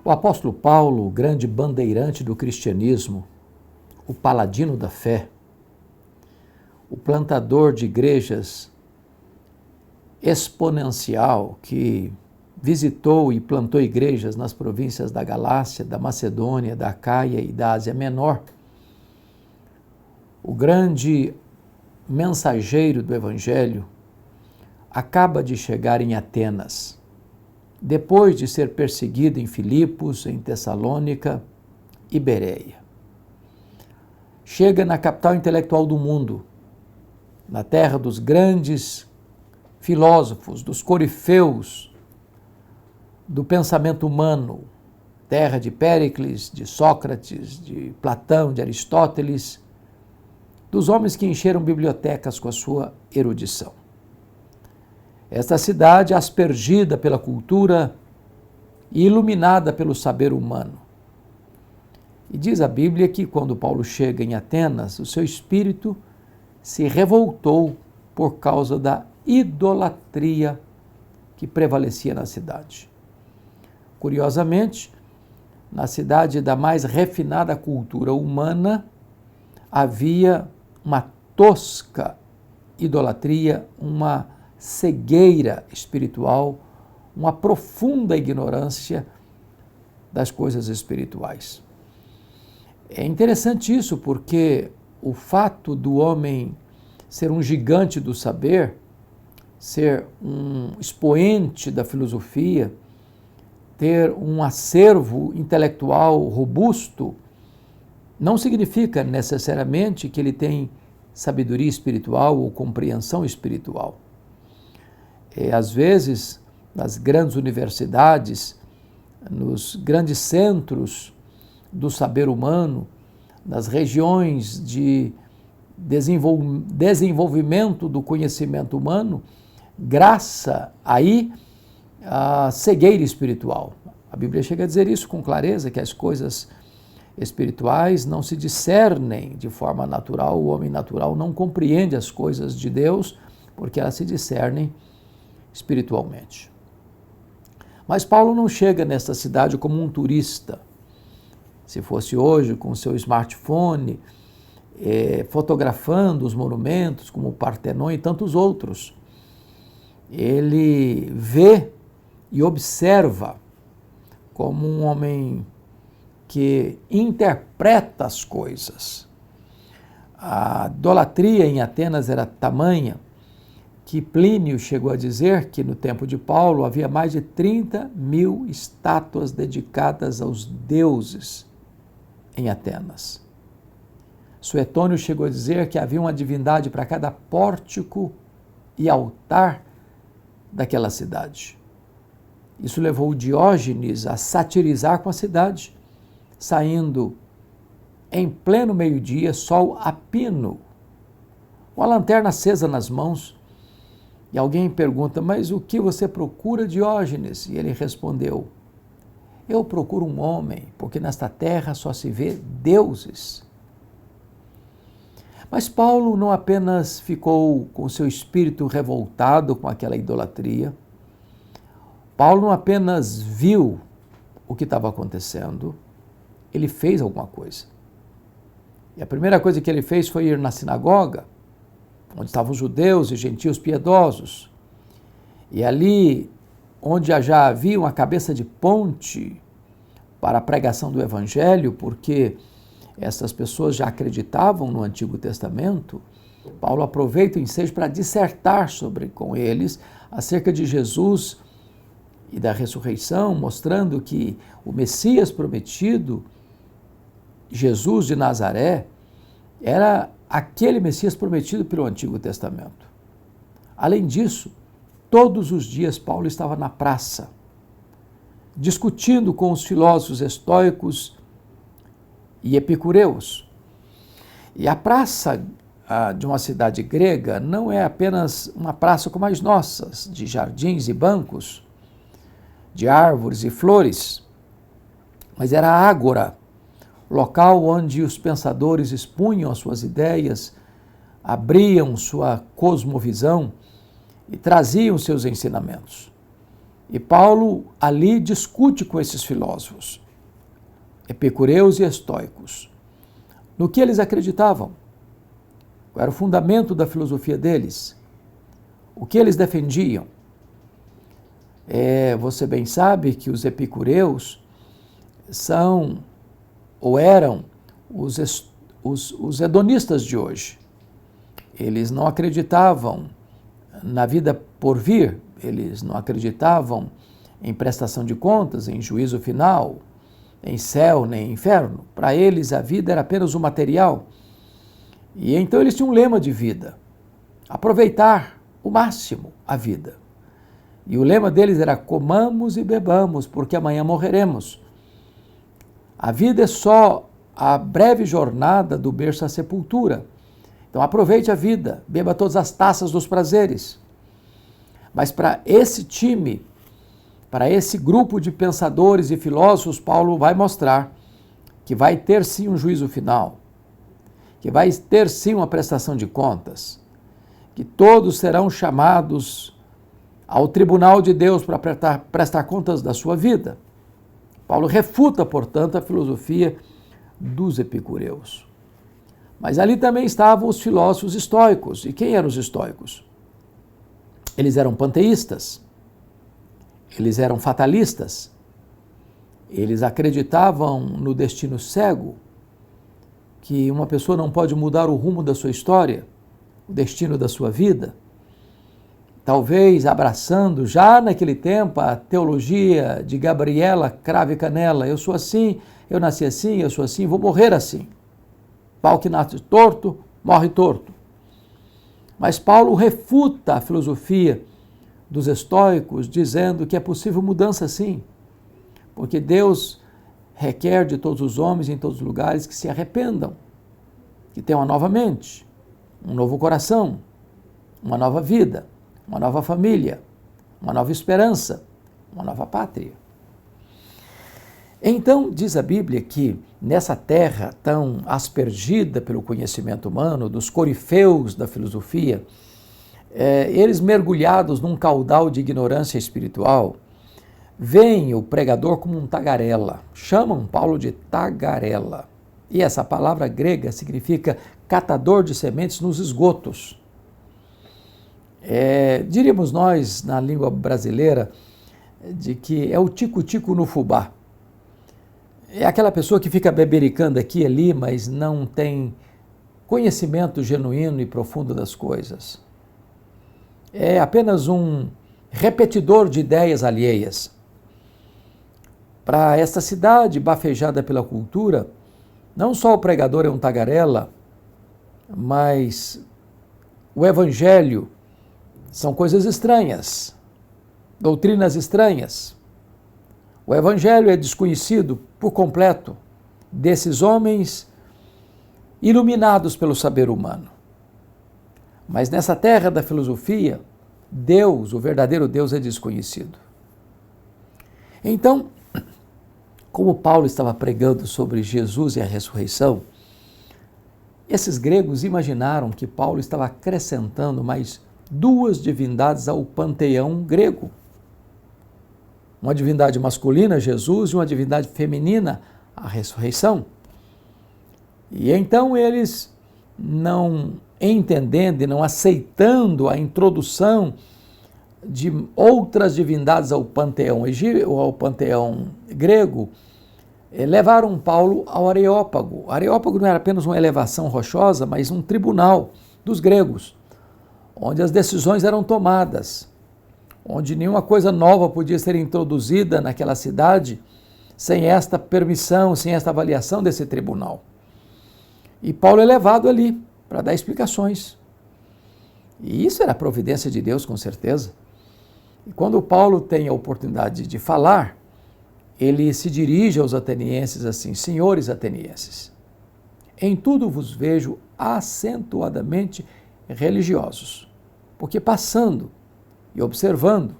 O apóstolo Paulo, o grande bandeirante do cristianismo, o paladino da fé, o plantador de igrejas exponencial que visitou e plantou igrejas nas províncias da Galácia, da Macedônia, da Acaia e da Ásia Menor, o grande mensageiro do Evangelho, acaba de chegar em Atenas, depois de ser perseguido em Filipos, em Tessalônica e Bereia. Chega na capital intelectual do mundo, na terra dos grandes filósofos, dos corifeus do pensamento humano, terra de Péricles, de Sócrates, de Platão, de Aristóteles, dos homens que encheram bibliotecas com a sua erudição. Esta cidade aspergida pela cultura e iluminada pelo saber humano. E diz a Bíblia que quando Paulo chega em Atenas, o seu espírito se revoltou por causa da idolatria que prevalecia na cidade. Curiosamente, na cidade da mais refinada cultura humana, havia uma tosca idolatria, uma cegueira espiritual, uma profunda ignorância das coisas espirituais. É interessante isso porque o fato do homem ser um gigante do saber, ser um expoente da filosofia, ter um acervo intelectual robusto, não significa necessariamente que ele tem sabedoria espiritual ou compreensão espiritual. Às vezes, nas grandes universidades, nos grandes centros do saber humano, nas regiões de desenvolvimento do conhecimento humano, graça aí a cegueira espiritual. A Bíblia chega a dizer isso com clareza, que as coisas espirituais não se discernem de forma natural, o homem natural não compreende as coisas de Deus, porque elas se discernem espiritualmente. Mas Paulo não chega nesta cidade como um turista. Se fosse hoje, com seu smartphone, fotografando os monumentos, como o Partenon e tantos outros, ele vê e observa como um homem que interpreta as coisas. A idolatria em Atenas era tamanha que Plínio chegou a dizer que no tempo de Paulo havia mais de 30.000 estátuas dedicadas aos deuses em Atenas. Suetônio chegou a dizer que havia uma divindade para cada pórtico e altar daquela cidade. Isso levou Diógenes a satirizar com a cidade, saindo em pleno meio-dia, sol a pino, com a lanterna acesa nas mãos. E alguém pergunta, mas o que você procura, Diógenes? E ele respondeu, eu procuro um homem, porque nesta terra só se vê deuses. Mas Paulo não apenas ficou com seu espírito revoltado com aquela idolatria, Paulo não apenas viu o que estava acontecendo, ele fez alguma coisa. E a primeira coisa que ele fez foi ir na sinagoga, onde estavam judeus e gentios piedosos. E ali, onde já havia uma cabeça de ponte para a pregação do Evangelho, porque essas pessoas já acreditavam no Antigo Testamento, Paulo aproveita o ensejo para dissertar com eles acerca de Jesus e da ressurreição, mostrando que o Messias prometido, Jesus de Nazaré, era aquele Messias prometido pelo Antigo Testamento. Além disso, todos os dias Paulo estava na praça, discutindo com os filósofos estoicos e epicureus. E a praça de uma cidade grega não é apenas uma praça como as nossas, de jardins e bancos, de árvores e flores, mas era a ágora, local onde os pensadores expunham as suas ideias, abriam sua cosmovisão e traziam seus ensinamentos. E Paulo ali discute com esses filósofos, epicureus e estoicos, no que eles acreditavam, qual era o fundamento da filosofia deles, o que eles defendiam. Você bem sabe que os epicureus são, ou eram, os hedonistas de hoje. Eles não acreditavam na vida por vir, eles não acreditavam em prestação de contas, em juízo final, em céu, nem inferno. Para eles a vida era apenas o material. E então eles tinham um lema de vida: aproveitar o máximo a vida. E o lema deles era: comamos e bebamos, porque amanhã morreremos. A vida é só a breve jornada do berço à sepultura. Então aproveite a vida, beba todas as taças dos prazeres. Mas para esse time, para esse grupo de pensadores e filósofos, Paulo vai mostrar que vai ter sim um juízo final, que vai ter sim uma prestação de contas, que todos serão chamados ao tribunal de Deus para prestar contas da sua vida. Paulo refuta, portanto, a filosofia dos epicureus. Mas ali também estavam os filósofos estoicos. E quem eram os estoicos? Eles eram panteístas, eles eram fatalistas, eles acreditavam no destino cego, que uma pessoa não pode mudar o rumo da sua história, o destino da sua vida. Talvez abraçando já naquele tempo a teologia de Gabriela Cravo e Canela: eu sou assim, eu nasci assim, eu sou assim, vou morrer assim. Pau que nasce torto, morre torto. Mas Paulo refuta a filosofia dos estoicos, dizendo que é possível mudança sim, porque Deus requer de todos os homens em todos os lugares que se arrependam, que tenham uma nova mente, um novo coração, uma nova vida, uma nova família, uma nova esperança, uma nova pátria. Então, diz a Bíblia que nessa terra tão aspergida pelo conhecimento humano, dos corifeus da filosofia, eles mergulhados num caudal de ignorância espiritual, veem o pregador como um tagarela, chamam Paulo de tagarela. E essa palavra grega significa catador de sementes nos esgotos. Diríamos nós, na língua brasileira, de que é o tico-tico no fubá. É aquela pessoa que fica bebericando aqui e ali, mas não tem conhecimento genuíno e profundo das coisas. É apenas um repetidor de ideias alheias. Para esta cidade bafejada pela cultura, não só o pregador é um tagarela, mas o evangelho são coisas estranhas, doutrinas estranhas. O evangelho é desconhecido por completo desses homens iluminados pelo saber humano. Mas nessa terra da filosofia, Deus, o verdadeiro Deus, é desconhecido. Então, como Paulo estava pregando sobre Jesus e a ressurreição, esses gregos imaginaram que Paulo estava acrescentando mais duas divindades ao panteão grego. Uma divindade masculina, Jesus, e uma divindade feminina, a ressurreição. E então eles, não entendendo e não aceitando a introdução de outras divindades ao panteão grego, levaram Paulo ao Areópago. O Areópago não era apenas uma elevação rochosa, mas um tribunal dos gregos, onde as decisões eram tomadas, onde nenhuma coisa nova podia ser introduzida naquela cidade sem esta permissão, sem esta avaliação desse tribunal. E Paulo é levado ali para dar explicações. E isso era a providência de Deus, com certeza. E quando Paulo tem a oportunidade de falar, ele se dirige aos atenienses assim: senhores atenienses, em tudo vos vejo acentuadamente religiosos, porque passando e observando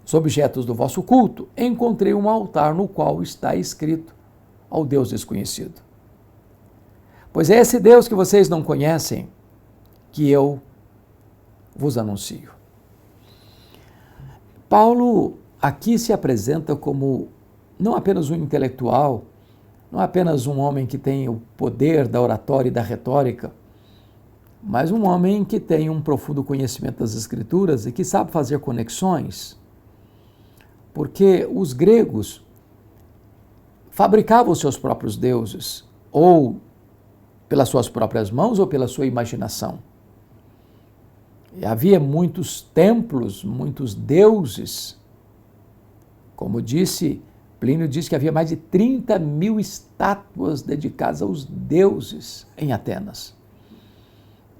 os objetos do vosso culto, encontrei um altar no qual está escrito ao Deus desconhecido. Pois é esse Deus que vocês não conhecem que eu vos anuncio. Paulo aqui se apresenta como não apenas um intelectual, não apenas um homem que tem o poder da oratória e da retórica, mas um homem que tem um profundo conhecimento das Escrituras e que sabe fazer conexões, porque os gregos fabricavam seus próprios deuses, ou pelas suas próprias mãos ou pela sua imaginação. E havia muitos templos, muitos deuses. Como disse, Plínio diz que havia mais de 30.000 estátuas dedicadas aos deuses em Atenas.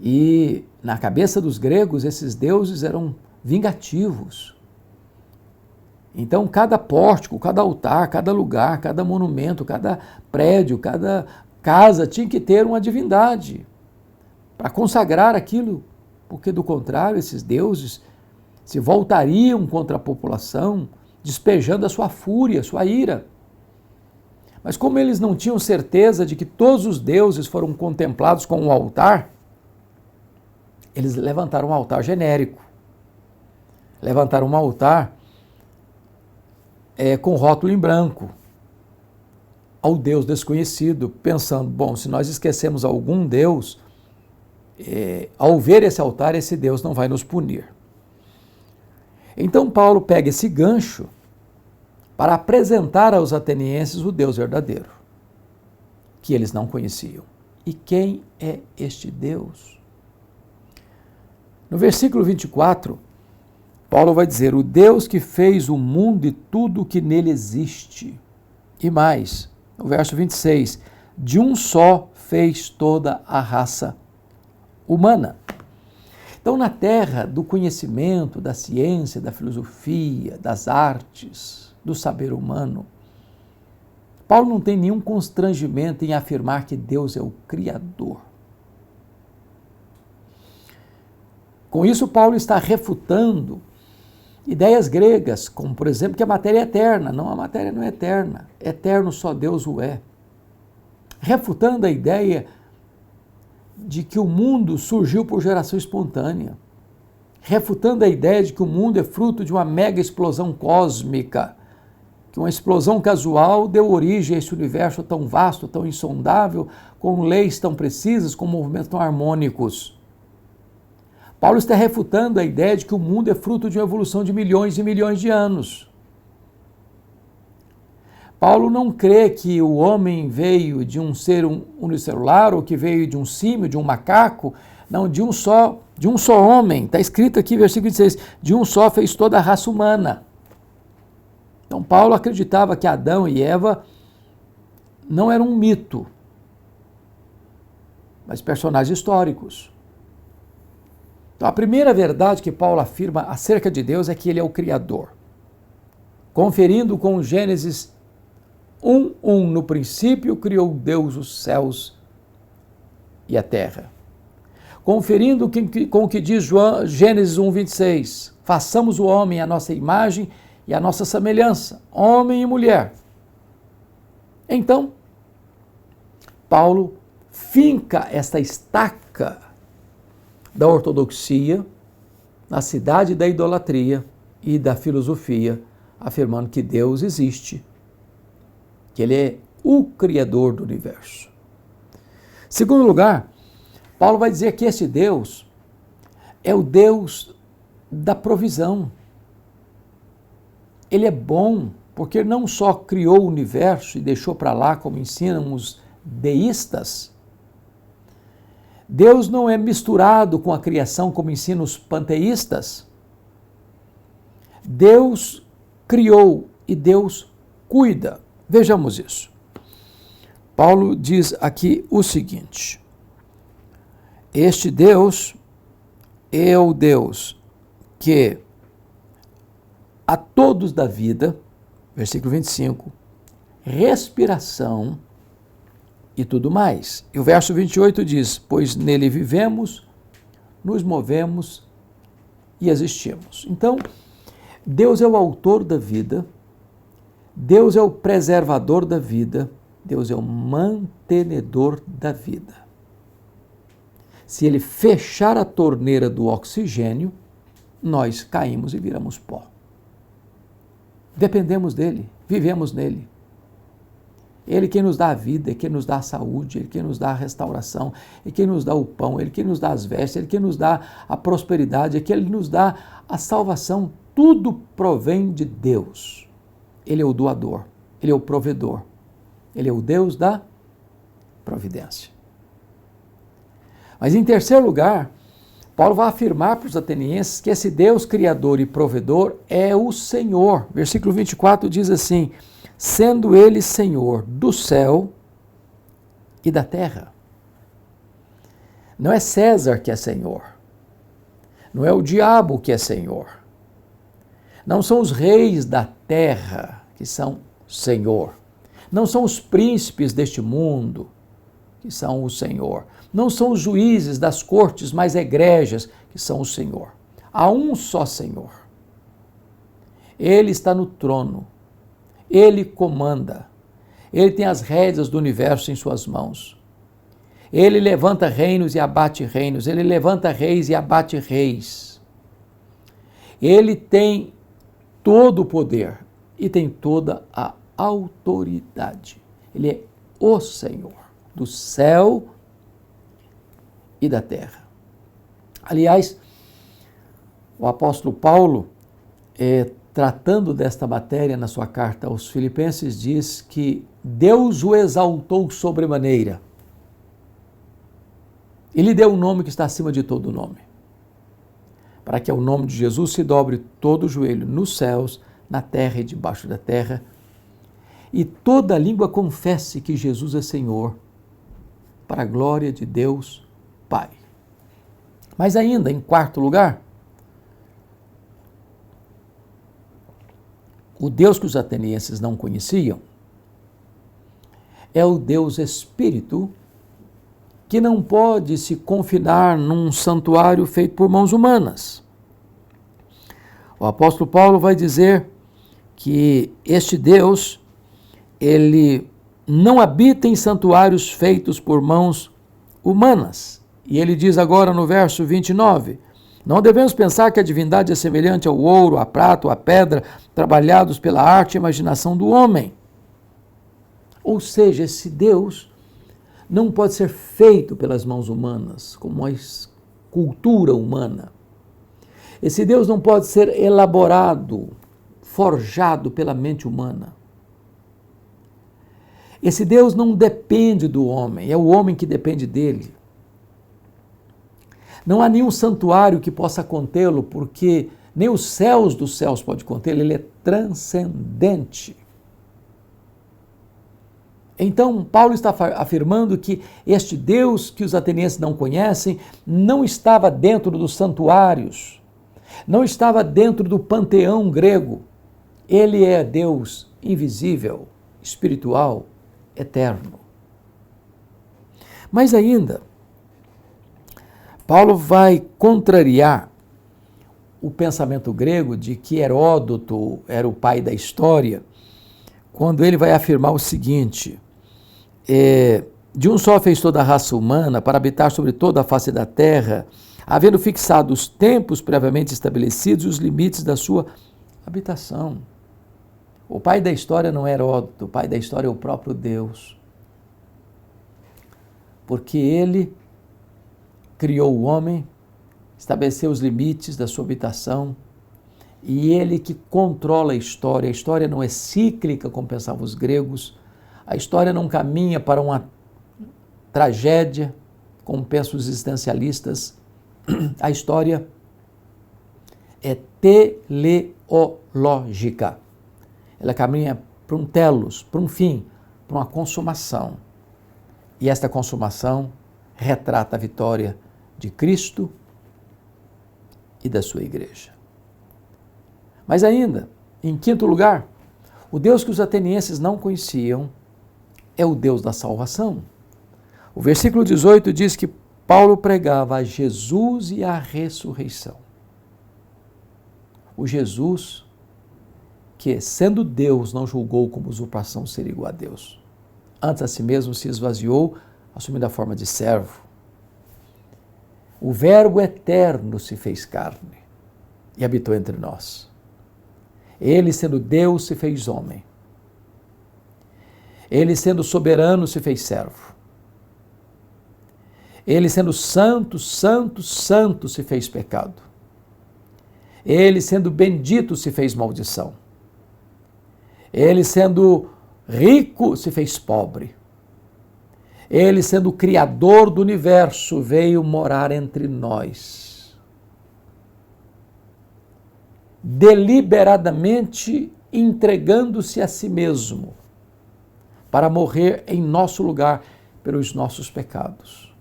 E na cabeça dos gregos, esses deuses eram vingativos. Então, cada pórtico, cada altar, cada lugar, cada monumento, cada prédio, cada casa tinha que ter uma divindade para consagrar aquilo, porque do contrário, esses deuses se voltariam contra a população, despejando a sua fúria, a sua ira. Mas como eles não tinham certeza de que todos os deuses foram contemplados com um altar, eles levantaram um altar genérico. Levantaram um altar com rótulo em branco ao Deus desconhecido, pensando, bom, se nós esquecemos algum Deus, ao ver esse altar, esse Deus não vai nos punir. Então Paulo pega esse gancho para apresentar aos atenienses o Deus verdadeiro, que eles não conheciam. E quem é este Deus? No versículo 24, Paulo vai dizer, o Deus que fez o mundo e tudo o que nele existe. E mais, no verso 26, de um só fez toda a raça humana. Então, na terra do conhecimento, da ciência, da filosofia, das artes, do saber humano, Paulo não tem nenhum constrangimento em afirmar que Deus é o Criador. Com isso, Paulo está refutando ideias gregas, como, por exemplo, que a matéria é eterna. Não, a matéria não é eterna. Eterno só Deus o é. Refutando a ideia de que o mundo surgiu por geração espontânea. Refutando a ideia de que o mundo é fruto de uma mega explosão cósmica, que uma explosão casual deu origem a esse universo tão vasto, tão insondável, com leis tão precisas, com movimentos tão harmônicos. Paulo está refutando a ideia de que o mundo é fruto de uma evolução de milhões e milhões de anos. Paulo não crê que o homem veio de um ser unicelular ou que veio de um símio, de um macaco, não, de um só homem. Está escrito aqui, versículo 26, de um só fez toda a raça humana. Então Paulo acreditava que Adão e Eva não eram um mito, mas personagens históricos. Então, a primeira verdade que Paulo afirma acerca de Deus é que ele é o Criador. Conferindo com Gênesis 1:1, no princípio criou Deus os céus e a terra. Conferindo com o que diz Gênesis 1:26, façamos o homem à nossa imagem e à nossa semelhança, homem e mulher. Então, Paulo finca esta estaca da ortodoxia, na cidade da idolatria e da filosofia, afirmando que Deus existe, que Ele é o Criador do universo. Segundo lugar, Paulo vai dizer que esse Deus é o Deus da provisão. Ele é bom porque não só criou o universo e deixou para lá, como ensinam os deístas. Deus não é misturado com a criação, como ensinam os panteístas. Deus criou e Deus cuida. Vejamos isso. Paulo diz aqui o seguinte: este Deus é o Deus que a todos dá vida, versículo 25, respiração e tudo mais. E o verso 28 diz, pois nele vivemos, nos movemos e existimos. Então, Deus é o autor da vida, Deus é o preservador da vida, Deus é o mantenedor da vida. Se ele fechar a torneira do oxigênio, nós caímos e viramos pó. dependemos dele, vivemos nele. Ele quem nos dá a vida, Ele quem nos dá a saúde, Ele quem nos dá a restauração, Ele quem nos dá o pão, Ele quem nos dá as vestes, Ele quem nos dá a prosperidade, Ele quem nos dá a salvação. Tudo provém de Deus. Ele é o doador, Ele é o provedor, Ele é o Deus da providência. Mas em terceiro lugar, Paulo vai afirmar para os atenienses que esse Deus criador e provedor é o Senhor. Versículo 24 diz assim: sendo Ele Senhor do céu e da terra. Não é César que é Senhor, não é o diabo que é Senhor, não são os reis da terra que são Senhor, não são os príncipes deste mundo que são o Senhor, não são os juízes das cortes mais egrégias que são o Senhor. Há um só Senhor. Ele está no trono, Ele comanda, Ele tem as rédeas do universo em suas mãos. Ele levanta reinos e abate reinos, Ele levanta reis e abate reis. Ele tem todo o poder e tem toda a autoridade. Ele é o Senhor do céu e da terra. Aliás, o apóstolo Paulo, tratando desta matéria na sua carta aos Filipenses, diz que Deus o exaltou sobremaneira. Ele deu um nome que está acima de todo nome, para que ao nome de Jesus se dobre todo o joelho nos céus, na terra e debaixo da terra, e toda língua confesse que Jesus é Senhor, para a glória de Deus Pai. Mas ainda, em quarto lugar, o Deus que os atenienses não conheciam é o Deus Espírito, que não pode se confinar num santuário feito por mãos humanas. O apóstolo Paulo vai dizer que este Deus, ele não habita em santuários feitos por mãos humanas. E ele diz agora no verso 29, não devemos pensar que a divindade é semelhante ao ouro, à prata ou à pedra, trabalhados pela arte e imaginação do homem. Ou seja, esse Deus não pode ser feito pelas mãos humanas, como a cultura humana. Esse Deus não pode ser elaborado, forjado pela mente humana. Esse Deus não depende do homem, é o homem que depende dele. Não há nenhum santuário que possa contê-lo, porque nem os céus dos céus pode contê-lo, ele é transcendente. Então, Paulo está afirmando que este Deus que os atenienses não conhecem não estava dentro dos santuários, não estava dentro do panteão grego. Ele é Deus invisível, espiritual, eterno. Mas ainda, Paulo vai contrariar o pensamento grego de que Heródoto era o pai da história, quando ele vai afirmar o seguinte: de um só fez toda a raça humana para habitar sobre toda a face da terra, havendo fixado os tempos previamente estabelecidos e os limites da sua habitação. O pai da história não é Heródoto, o pai da história é o próprio Deus. Porque ele criou o homem, estabeleceu os limites da sua habitação, e ele que controla a história não é cíclica, como pensavam os gregos, a história não caminha para uma tragédia, como pensam os existencialistas, a história é teleológica, ela caminha para um telos, para um fim, para uma consumação, e esta consumação retrata a vitória de Cristo e da sua igreja. Mas ainda, em quinto lugar, o Deus que os atenienses não conheciam é o Deus da salvação. O versículo 18 diz que Paulo pregava a Jesus e a ressurreição. O Jesus que, sendo Deus, não julgou como usurpação ser igual a Deus. Antes a si mesmo se esvaziou, assumindo a forma de servo. O Verbo eterno se fez carne e habitou entre nós. Ele, sendo Deus, se fez homem. Ele, sendo soberano, se fez servo. Ele, sendo santo, santo, santo, se fez pecado. Ele, sendo bendito, se fez maldição. Ele, sendo rico, se fez pobre. Ele, sendo o criador do universo, veio morar entre nós. Deliberadamente entregando-se a si mesmo para morrer em nosso lugar pelos nossos pecados.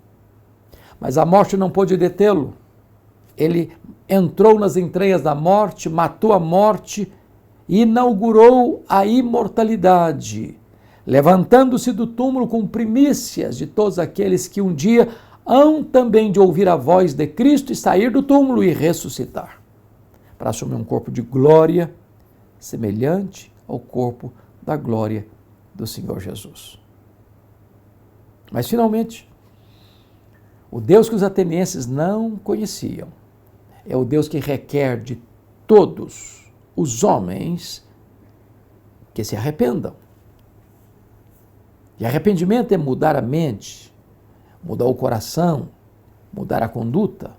Mas a morte não pôde detê-lo. Ele entrou nas entranhas da morte, matou a morte e inaugurou a imortalidade, levantando-se do túmulo com primícias de todos aqueles que um dia hão também de ouvir a voz de Cristo e sair do túmulo e ressuscitar, para assumir um corpo de glória semelhante ao corpo da glória do Senhor Jesus. Mas, finalmente, o Deus que os atenienses não conheciam é o Deus que requer de todos os homens que se arrependam. E arrependimento é mudar a mente, mudar o coração, mudar a conduta.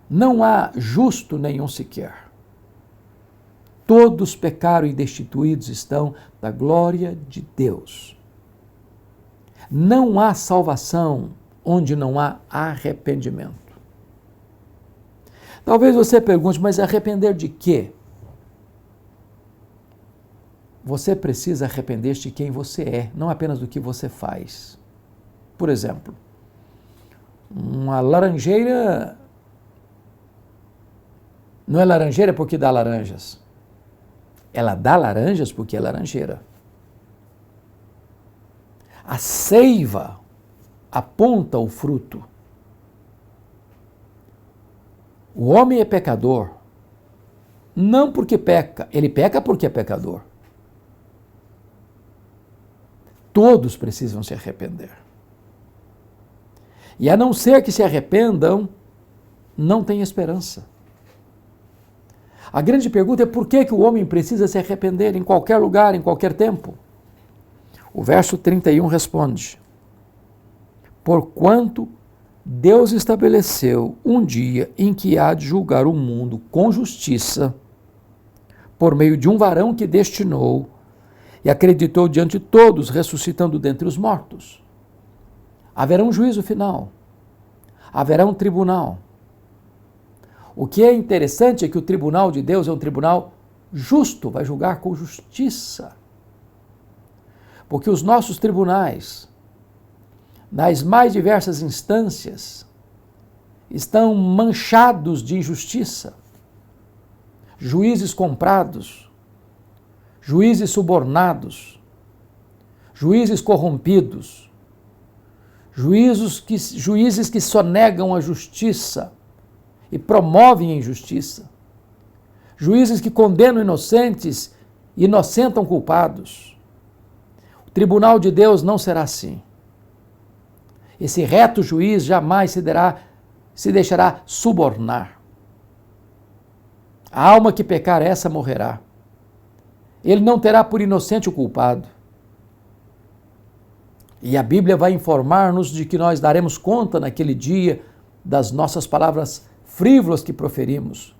Não há justo nenhum sequer. Todos pecaram e destituídos estão da glória de Deus. Não há salvação onde não há arrependimento. Talvez você pergunte, mas arrepender de quê? Você precisa arrepender-se de quem você é, não apenas do que você faz. Por exemplo, uma laranjeira não é laranjeira porque dá laranjas. Ela dá laranjas porque é laranjeira. A seiva aponta o fruto. O homem é pecador, não porque peca, ele peca porque é pecador. Todos precisam se arrepender. E a não ser que se arrependam, não tem esperança. A grande pergunta é por que o homem precisa se arrepender em qualquer lugar, em qualquer tempo? O verso 31 responde: porquanto Deus estabeleceu um dia em que há de julgar o mundo com justiça, por meio de um varão que destinou e acreditou diante de todos, ressuscitando dentre os mortos. Haverá um juízo final. Haverá um tribunal. O que é interessante é que o tribunal de Deus é um tribunal justo, vai julgar com justiça. Porque os nossos tribunais, nas mais diversas instâncias, estão manchados de injustiça. Juízes comprados, juízes subornados, juízes corrompidos, juízes que sonegam a justiça e promovem a injustiça, juízes que condenam inocentes e inocentam culpados. O tribunal de Deus não será assim. Esse reto juiz jamais se deixará subornar. A alma que pecar, essa morrerá. Ele não terá por inocente o culpado. E a Bíblia vai informar-nos de que nós daremos conta naquele dia das nossas palavras frívolas que proferimos,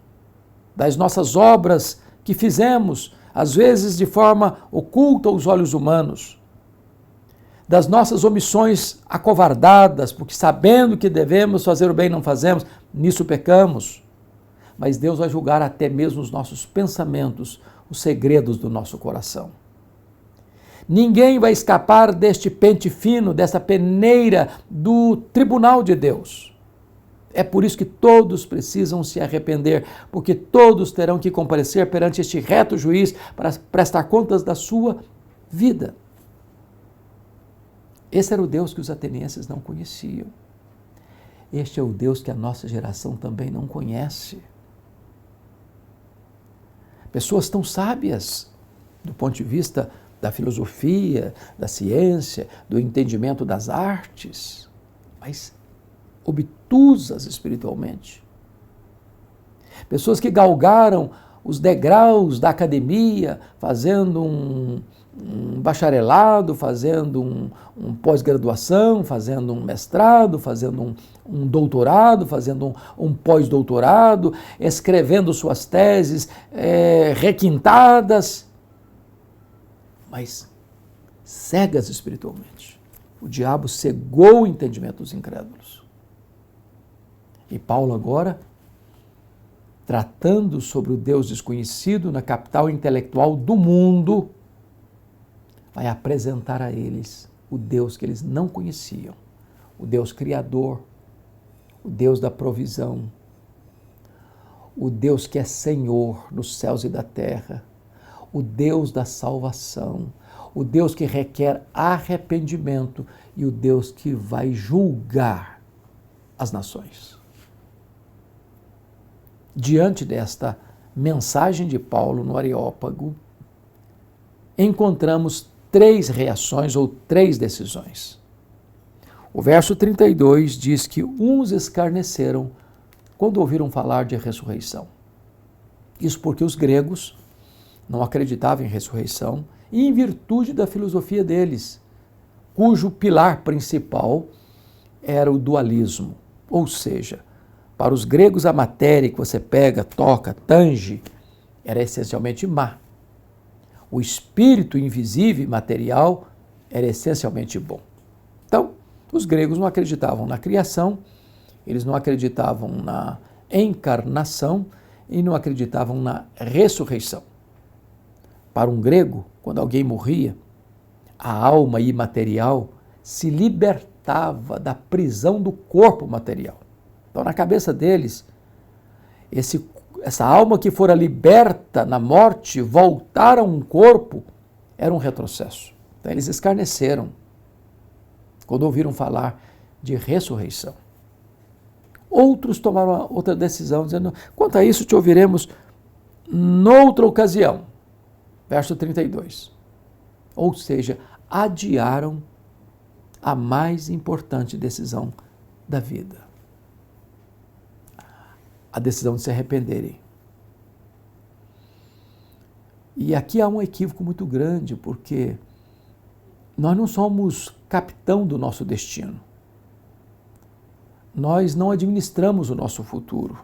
das nossas obras que fizemos, às vezes de forma oculta aos olhos humanos, das nossas omissões acovardadas, porque sabendo que devemos fazer o bem não fazemos, nisso pecamos. Mas Deus vai julgar até mesmo os nossos pensamentos, os segredos do nosso coração. Ninguém vai escapar deste pente fino, dessa peneira do tribunal de Deus. É por isso que todos precisam se arrepender, porque todos terão que comparecer perante este reto juiz para prestar contas da sua vida. Esse era o Deus que os atenienses não conheciam. Este é o Deus que a nossa geração também não conhece. Pessoas tão sábias do ponto de vista da filosofia, da ciência, do entendimento das artes, mas obtusas espiritualmente. Pessoas que galgaram os degraus da academia, fazendo um bacharelado, fazendo um pós-graduação, fazendo um mestrado, fazendo um doutorado, fazendo um pós-doutorado, escrevendo suas teses requintadas, mas cegas espiritualmente. O diabo cegou o entendimento dos incrédulos. E Paulo agora, tratando sobre o Deus desconhecido na capital intelectual do mundo, vai apresentar a eles o Deus que eles não conheciam, o Deus criador, o Deus da provisão, o Deus que é Senhor nos céus e da terra, o Deus da salvação, o Deus que requer arrependimento e o Deus que vai julgar as nações. Diante desta mensagem de Paulo no Areópago, encontramos 3 reações ou 3 decisões. O verso 32 diz que uns escarneceram quando ouviram falar de ressurreição. Isso porque os gregos não acreditavam em ressurreição e em virtude da filosofia deles, cujo pilar principal era o dualismo. Ou seja, para os gregos a matéria que você pega, toca, tange, era essencialmente má. O espírito invisível e material era essencialmente bom. Então, os gregos não acreditavam na criação, eles não acreditavam na encarnação e não acreditavam na ressurreição. Para um grego, quando alguém morria, a alma imaterial se libertava da prisão do corpo material. Então, na cabeça deles, essa alma que fora liberta na morte, voltar a um corpo, era um retrocesso. Então, eles escarneceram quando ouviram falar de ressurreição. Outros tomaram outra decisão, dizendo, quanto a isso te ouviremos noutra ocasião. Verso 32. Ou seja, adiaram a mais importante decisão da vida. A decisão de se arrependerem. E aqui há um equívoco muito grande, porque nós não somos capitão do nosso destino. Nós não administramos o nosso futuro.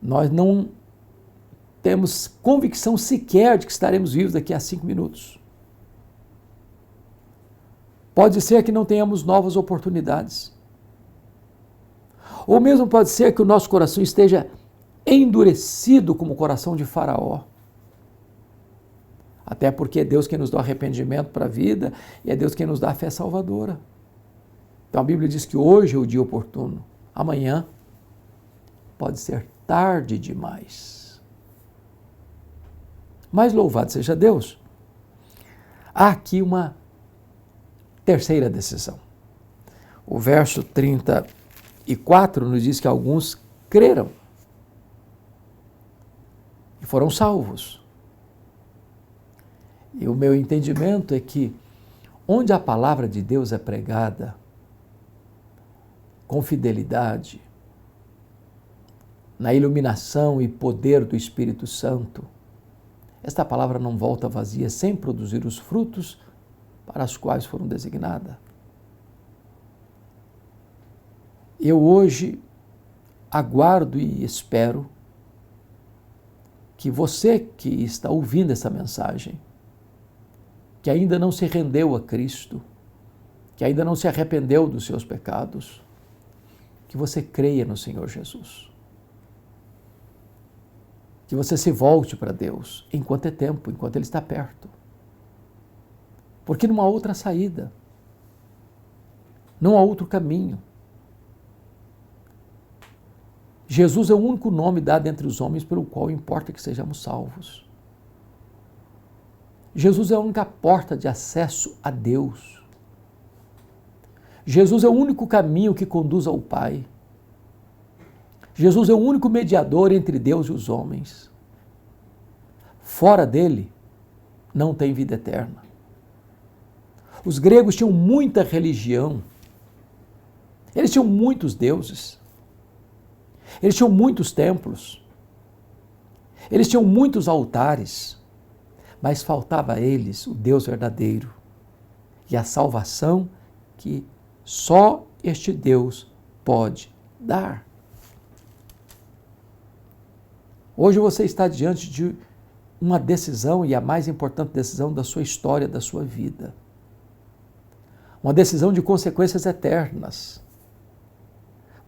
Nós não temos convicção sequer de que estaremos vivos daqui a 5 minutos. Pode ser que não tenhamos novas oportunidades. Ou mesmo pode ser que o nosso coração esteja endurecido como o coração de Faraó. Até porque é Deus quem nos dá arrependimento para a vida e é Deus quem nos dá a fé salvadora. Então a Bíblia diz que hoje é o dia oportuno. Amanhã pode ser tarde demais. Mas louvado seja Deus. Há aqui uma terceira decisão. O verso 34 nos diz que alguns creram e foram salvos. E o meu entendimento é que onde a palavra de Deus é pregada com fidelidade, na iluminação e poder do Espírito Santo, esta palavra não volta vazia sem produzir os frutos para os quais foram designada. Eu hoje aguardo e espero que você que está ouvindo essa mensagem, que ainda não se rendeu a Cristo, que ainda não se arrependeu dos seus pecados, que você creia no Senhor Jesus. Que você se volte para Deus enquanto é tempo, enquanto Ele está perto. Porque não há outra saída, não há outro caminho. Jesus é o único nome dado entre os homens pelo qual importa que sejamos salvos. Jesus é a única porta de acesso a Deus. Jesus é o único caminho que conduz ao Pai. Jesus é o único mediador entre Deus e os homens. Fora dele, não tem vida eterna. Os gregos tinham muita religião. Eles tinham muitos deuses. Eles tinham muitos templos, eles tinham muitos altares, mas faltava a eles o Deus verdadeiro e a salvação que só este Deus pode dar. Hoje você está diante de uma decisão, e a mais importante decisão da sua história, da sua vida. Uma decisão de consequências eternas.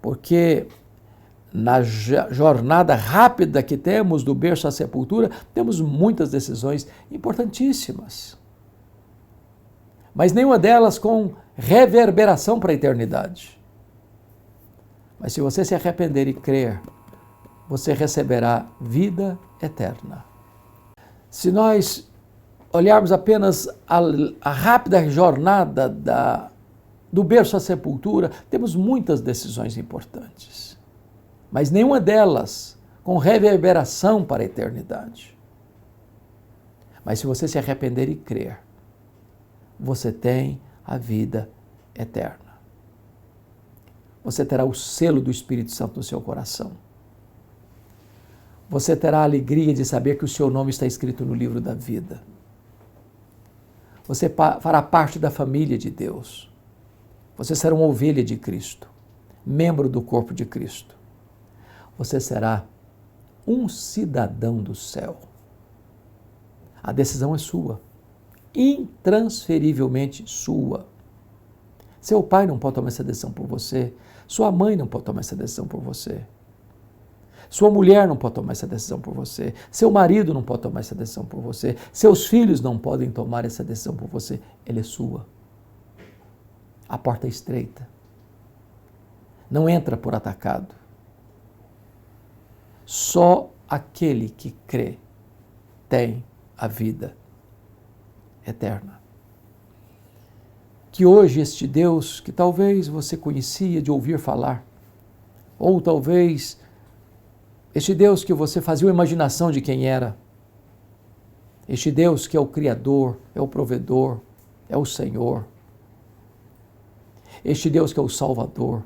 Porque na jornada rápida que temos do berço à sepultura, temos muitas decisões importantíssimas. Mas nenhuma delas com reverberação para a eternidade. Mas se você se arrepender e crer, você receberá vida eterna. Se nós olharmos apenas a rápida jornada do berço à sepultura, temos muitas decisões importantes, mas nenhuma delas com reverberação para a eternidade. Mas se você se arrepender e crer, você tem a vida eterna. Você terá o selo do Espírito Santo no seu coração. Você terá a alegria de saber que o seu nome está escrito no livro da vida. Você fará parte da família de Deus. Você será uma ovelha de Cristo, membro do corpo de Cristo. Você será um cidadão do céu. A decisão é sua, intransferivelmente sua. Seu pai não pode tomar essa decisão por você, sua mãe não pode tomar essa decisão por você. Sua mulher não pode tomar essa decisão por você. Seu marido não pode tomar essa decisão por você. Seus filhos não podem tomar essa decisão por você. Ela é sua. A porta é estreita. Não entra por atacado. Só aquele que crê tem a vida eterna. Que hoje este Deus, que talvez você conhecia de ouvir falar, ou talvez este Deus que você fazia uma imaginação de quem era, este Deus que é o Criador, é o Provedor, é o Senhor, este Deus que é o Salvador,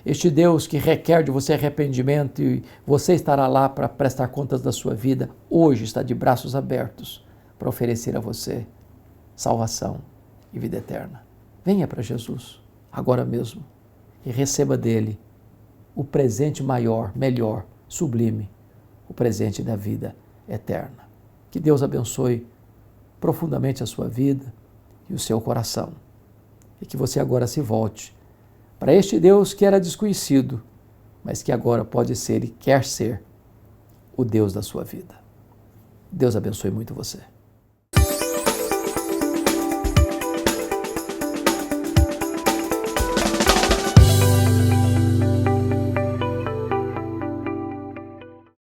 este Deus que requer de você arrependimento e você estará lá para prestar contas da sua vida, hoje está de braços abertos para oferecer a você salvação e vida eterna. Venha para Jesus, agora mesmo, e receba dele o presente maior, melhor, sublime, o presente da vida eterna. Que Deus abençoe profundamente a sua vida e o seu coração. E que você agora se volte para este Deus que era desconhecido, mas que agora pode ser e quer ser o Deus da sua vida. Deus abençoe muito você.